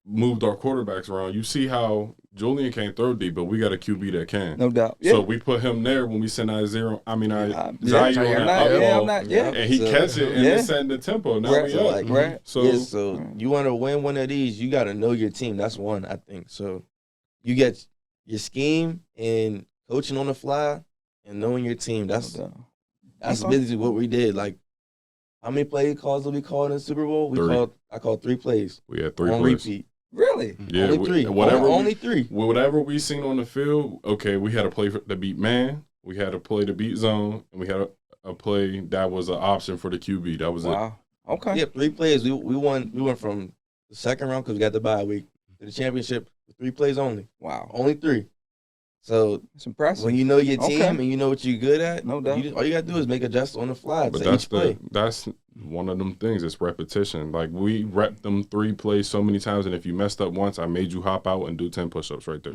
moved our quarterbacks around. You see how Julian can't throw deep, but we got a QB that can. No doubt. So we put him there when we send out Zaire on I'm that not. Yeah. and he So- catch it and Yeah. it's setting the tempo. Now Right. we So, up. like, Right. So you want to win one of these, you got to know your team. That's one, I think. So you get your scheme and coaching on the fly and knowing your team. That's No doubt. That's Okay. basically what we did. Like, how many play calls did we call in the Super Bowl? I called 3 plays we had 3 on plays. repeat. Really? Yeah, only 3. whatever Only 3. whatever we seen on the field, okay, we had a play to beat man, we had a play to beat zone, and we had a play that was an option for the QB. That was it. Wow. Okay. Yeah, 3 plays. We won. We went from the second round because we got the bye week to the championship with 3 plays only. Wow. Only 3. So It's impressive. when you know your team Okay. and you know what you're good at, No doubt. all you got to do is make adjustments on the fly But to each play. that's one of them things. It's repetition. Like we rep them 3 plays so many times, and if you messed up once, I made you hop out and do 10 push-ups right there.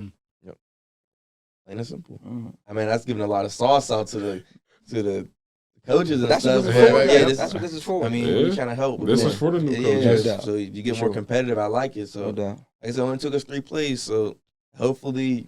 Plain and simple. Mhm. I mean, that's giving a lot of sauce out to the coaches and That's what stuff. this is Yeah, for. But, Yeah, this that's what this is for. I mean, Yeah. we're trying to help. This with is for the new yeah, coaches. Yeah. so you get For more sure. competitive. I like it. So no doubt. like I said, it only took us 3 plays. So hopefully,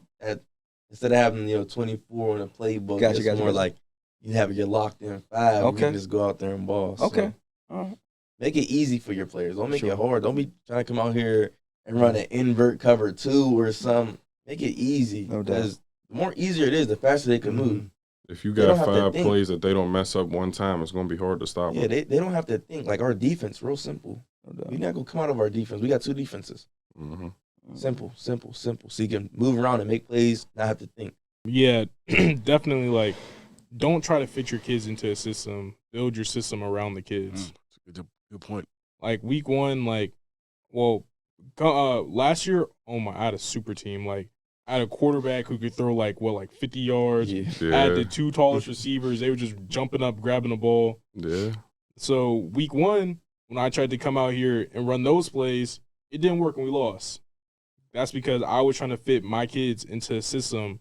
instead of having 24 in a playbook, Gotcha, it's gotcha, more gotcha. like you have your locked in 5. Okay. You can just go out there and ball. So Okay. All right. make it easy for your players. Don't make Sure. it hard. Don't be trying to come out here and run an invert cover 2 or some. Make it easy. No doubt. Because the more easier it is, the faster they can move. If you They don't got have to 5 think. plays that they don't mess up one time, it's gonna be hard to stop Yeah, them. they don't have to think. Like our defense, real simple. We're not gonna come out of our defense. We got 2 defenses. Mm-hmm. Simple. So you can move around and make plays, not have to think. Yeah, definitely. Like, don't try to fit your kids into a system. Build your system around the kids. Good point. Like week 1, like, well, last year, oh my, I had a super team. Like, I had a quarterback who could throw like 50 yards. Yeah. I had the 2 tallest receivers. They were just jumping up, grabbing the ball. Yeah. So week 1, when I tried to come out here and run those plays, it didn't work and we lost. That's because I was trying to fit my kids into a system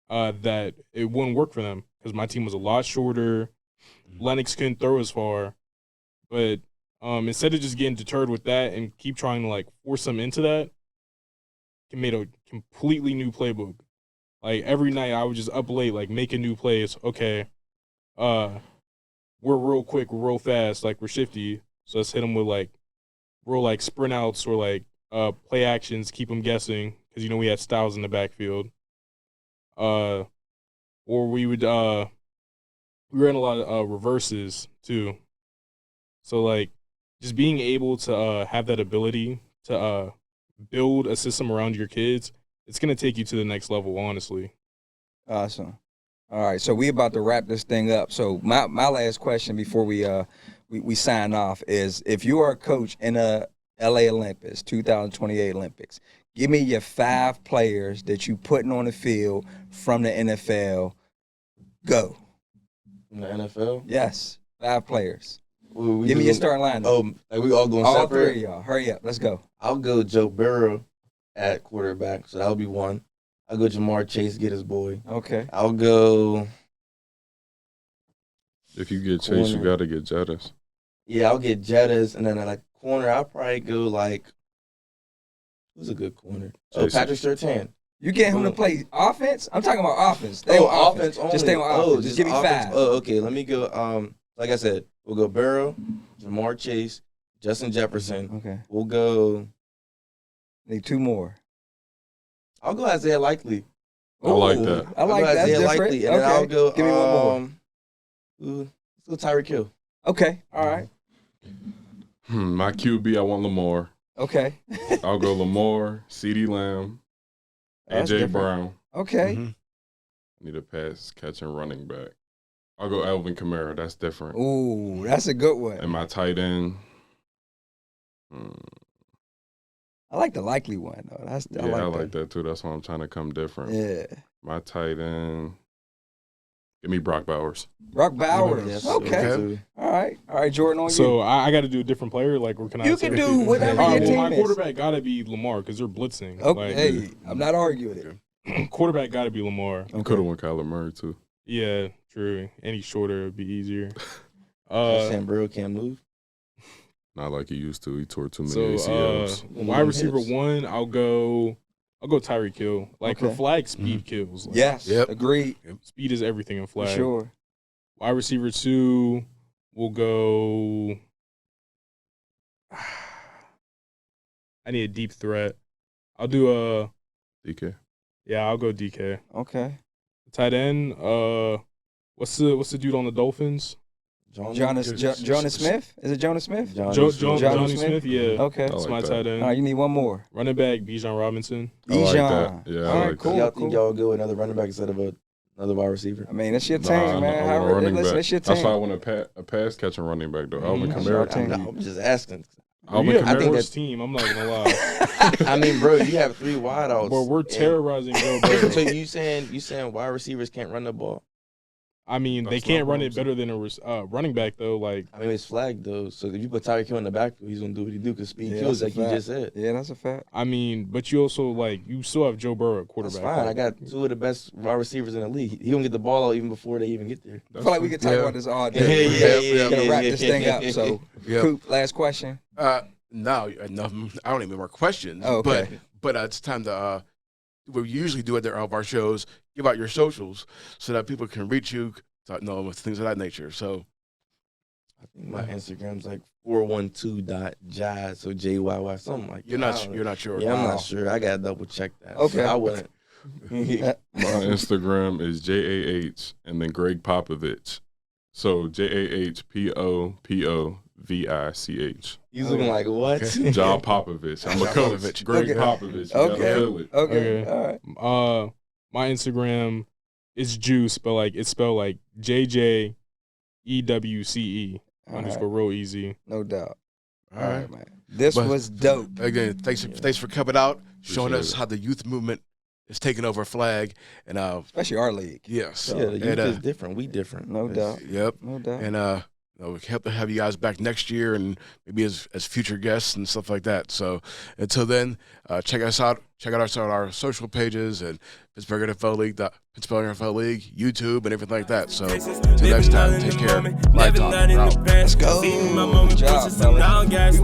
that it wouldn't work for them because my team was a lot shorter. Lennox couldn't throw as far. But instead of just getting deterred with that and keep trying to, like, force them into that, I made a completely new playbook. Like, every night I would just up late, like, making new plays. Okay, we're real quick, we're real fast, like, we're shifty. So let's hit them with, like, real, like, sprint outs or, like, play actions, keep them guessing because, we had Styles in the backfield. Or we would we ran a lot of reverses too. So, like, just being able to have that ability to build a system around your kids, it's going to take you to the next level, honestly. Awesome. All right, so we about to wrap this thing up. So my last question before we sign off is, if you are a coach in a LA Olympics, 2028 Olympics, give me your 5 players that you putting on the field from the NFL. Go. In the NFL? Yes, 5 players. We Give me your doing- starting lineup. Oh, like we all going All separate? 3 of y'all. Hurry up. Let's go. I'll go Joe Burrow at quarterback, so that'll be 1. I'll go Jamar Chase, get his boy. Okay. I'll go, If you get Chase, you Corner. got to get Jettis. I'll get Jettas, and then at like corner, I'll probably go like, who's a good corner? Oh, Jason. Patrick Surtain. You get him to play offense? I'm talking about offense. Stay on offense. only. Just stay on offense. Just give me offense. 5. Oh, okay. Let me go. Like I said, we'll go Burrow, Jamar Chase, Justin Jefferson. Okay. We'll go. Need 2 more. I'll go Isaiah Likely. I like that. I like I'll go that. That's Isaiah different. Likely, and Okay. then I'll go. Give me one more. Let's go Tyreek Hill. Okay. All right. My QB, I want Lamar. Okay. I'll go Lamar, CeeDee Lamb, That's AJ different. Brown. Okay. Mhm. Need a pass catching running back. I'll go Alvin Kamara. That's different. Ooh, that's a good one. And my tight end. I like the likely one though. I like like that too. That's why I'm trying to come different. Yeah. My tight end. Give me Brock Bowers. Brock Bowers. Yes, Okay. okay. All right, Jordan, on So I got to do a different player, like, or can I? You say can a do different- whatever All your right, team well, my is. quarterback got to be Lamar because they're blitzing. you. Okay. Like, Hey, I'm not arguing it. quarterback got to be Lamar. Could have went Kyler Murray too. Yeah, true. Any shorter would be easier. Sam Burrow can't move. Not like he used to. He tore too many So ACLs. wide receiver 1, I'll go Tyreek Hill. Like, for Okay. flag, speed kills. Like, Yes. Yep. Agreed. speed is everything in For flag. sure. Wide receiver 2, we'll go. I need a deep threat. I'll do DK. I'll go DK. Okay. Tight end, what's the dude on the Dolphins? Jonas Smith? Is it Jonas Smith? Johnny Smith. Johnny Smith, yeah. Okay. Oh. That's like my that. tight end. All right, you need one more. Running back, Bijan Robinson. I like Bijan. that. Yeah, I All right, like cool. Y'all think y'all go another running back instead of another wide receiver? I mean, it's your Nah, team, man. I want a running Listen, back. it's your That's why I team. want a pass catching running back though. Alvin That's your Kamara. team. I'm just asking. Alvin You have I the think Kamara. worst team. I'm not gonna lie. I mean, bro, you have 3 wideouts. Bro, we're and- terrorizing Joe So Burrow. you saying wide receivers can't run the ball? I mean, they That's can't not what run I'm it better than a running back though. Like, I mean, it's flagged though. So if you put Tyreek Hill in the backfield, he's gonna do what he do because speed Yeah, kills, that's like a you fact. just said. Yeah, that's a fact. I mean, but you also you still have Joe Burrow at That's quarterback. fine. I Like, got 2 of the best wide receivers in the league. He gonna get the ball out even before they even get there. I feel like we could talk Yeah. about this all Yeah, day. yeah, We're gonna yeah, wrap yeah, this thing up. So, Yep. Coop, last question. No, I don't even more questions. Oh, okay. But it's time to. We usually do it at all of our shows. Give out your socials so that people can reach you. Things of that nature. So I think my Instagram's like 412.jazz, so JYY, something like that. you're not sure. Yeah, I'm Wow. not sure. I gotta double check that. Okay. But I wouldn't. My Instagram is JAH and then Greg Popovich. So JAHPOPOVICH. He's looking like what? John Popovich. I'm a coach. Greg Popovich. You gotta feel it. Okay. All right. My Instagram is Juice, but like it's spelled like JJEWCE _ real easy. No doubt. All right, man. This was dope. Again, thanks for coming out, showing us it. how the youth movement is taking over flag, and Especially our league. yes, Yeah, the youth and, is different. We different. No doubt. yep, No doubt. and we hope to have you guys back next year, and maybe as future guests and stuff like that. So until then, check us out. Check out our social pages and Pittsburgh NFL League, Pittsburgh NFL League, YouTube, and everything like that. So until next time, take care. Light Talk, we're out. Let's go. Good job, fellas. Now, guys,